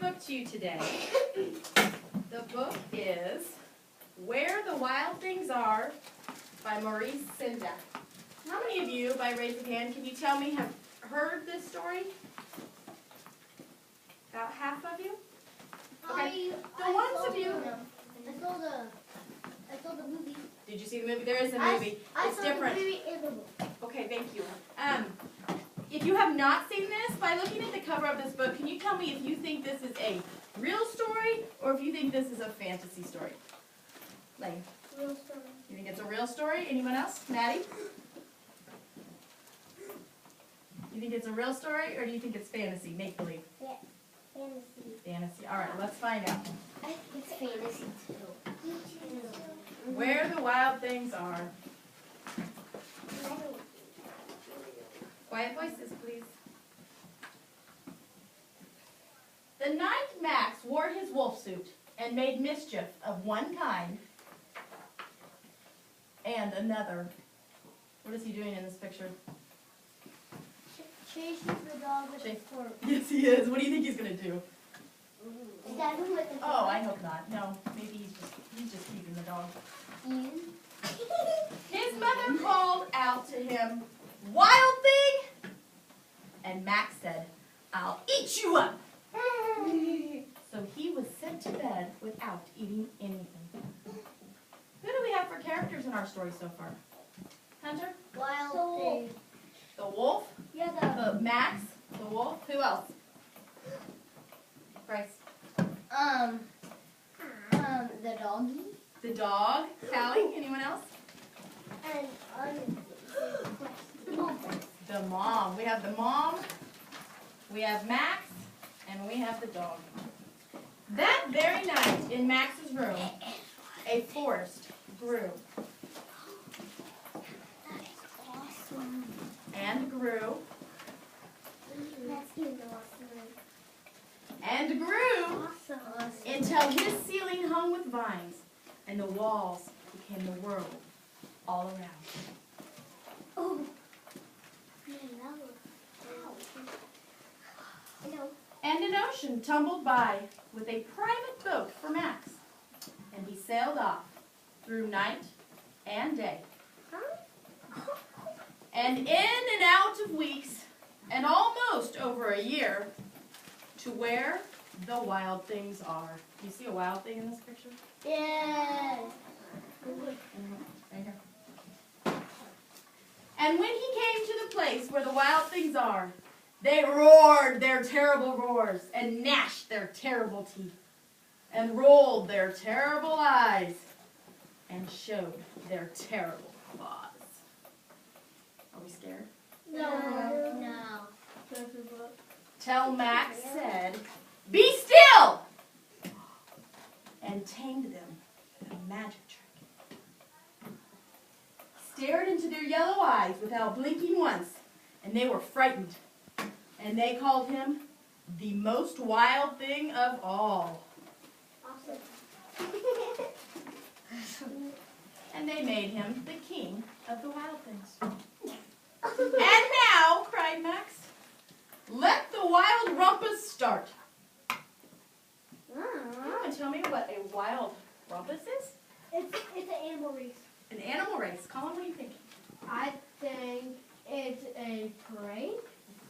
book to you today. The book is Where the Wild Things Are by Maurice Sendak. How many of you, by raise of hand, can you tell me have heard this story? About half of you? Okay. The ones of you. I saw the movie. Did you see the movie? There is a movie. It's different. The movie and the book. Okay, thank you. If you have not seen this, by looking at the cover of this book, can you tell me if you think this is a real story or if you think this is a fantasy story? Lane. Real story. You think it's a real story? Anyone else? Maddie? You think it's a real story or do you think it's fantasy, make-believe? Yeah. Fantasy. Fantasy. All right, let's find out. I think it's fantasy too. Where the Wild Things Are. Quiet voices, please. The night Max wore his wolf suit and made mischief of one kind and another. What is he doing in this picture? Chasing the dog with his fork. Yes, he is. What do you think he's going to do? Is that who with the Oh, I hope not. No, maybe he's just keeping the dog. His mother called out to him, "Wild thing!" And Max said, "I'll eat you up." So he was sent to bed without eating anything. Who do we have for characters in our story so far? Hunter? Wild thing. The wolf? Yeah, The Max? The wolf? Who else? Bryce? The doggy. The dog? Callie? Anyone else? And the mom. The mom. We have the mom, we have Max, and we have the dog. That very night in Max's room, a forest grew. That is awesome. And grew. That's awesome. And grew Awesome. until his ceiling hung with vines, and the walls became the world all around. Oh. Man, that was And an ocean tumbled by with a private boat for Max, and he sailed off through night and day, and in and out of weeks, and almost over a year, to where the wild things are. Do you see a wild thing in this picture? Yeah. Right here. And when he came to the place where the wild things are, they roared their terrible roars, and gnashed their terrible teeth, and rolled their terrible eyes, and showed their terrible claws. Are we scared? No. Till Max said, "Be still!" and tamed them with a magic trick. Stared into their yellow eyes without blinking once, and they were frightened. And they called him the most wild thing of all. Awesome. And they made him the king of the wild things. And now, cried Max, let the wild rumpus start. You want to tell me what a wild rumpus is? It's an animal race. An animal race. Colin, what do you think? I think it's a parade.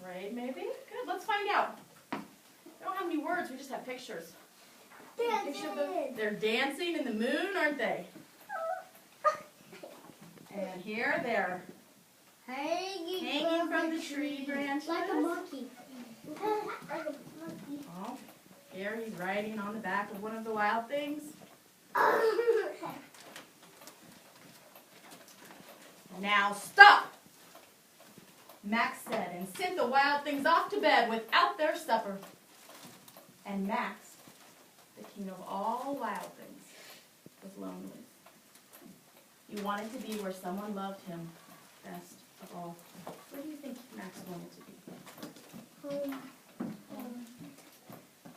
Parade, maybe? Good, let's find out. We don't have any words, we just have pictures. Picture of them. They're dancing in the moon, aren't they? And here they're hanging from the tree branches. Like a monkey. Like a monkey. Oh, here he's riding on the back of one of the wild things. Now stop! Max said, and sent the wild things off to bed without their supper. And Max, the king of all wild things, was lonely. He wanted to be where someone loved him best of all. Where do you think Max wanted to be?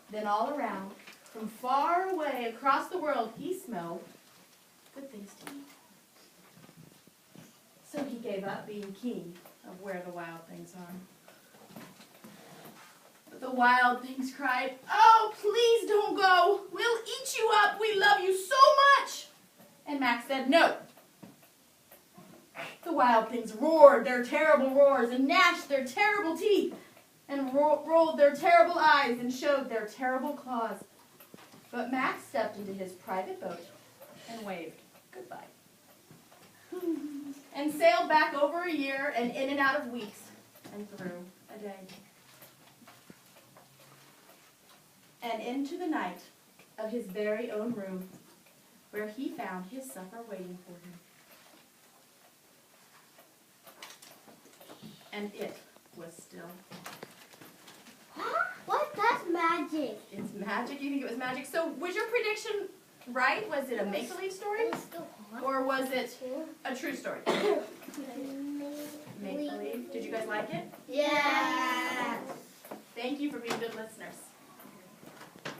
Then all around, from far away across the world, he smelled good things to eat. So he gave up being king of where the wild things are. But the wild things cried, "Oh, Max said no. The wild things roared their terrible roars and gnashed their terrible teeth and rolled their terrible eyes and showed their terrible claws. But Max stepped into his private boat and waved goodbye. And sailed back over a year and in and out of weeks and through a day. And into the night of his very own room, where he found his supper waiting for him. And it was still. What? That's magic. It's magic? You think it was magic? So was your prediction right? Was it a make-believe story? It was still hot. Or was it a true story? Make-believe. Did you guys like it? Yeah. Thank you for being good listeners.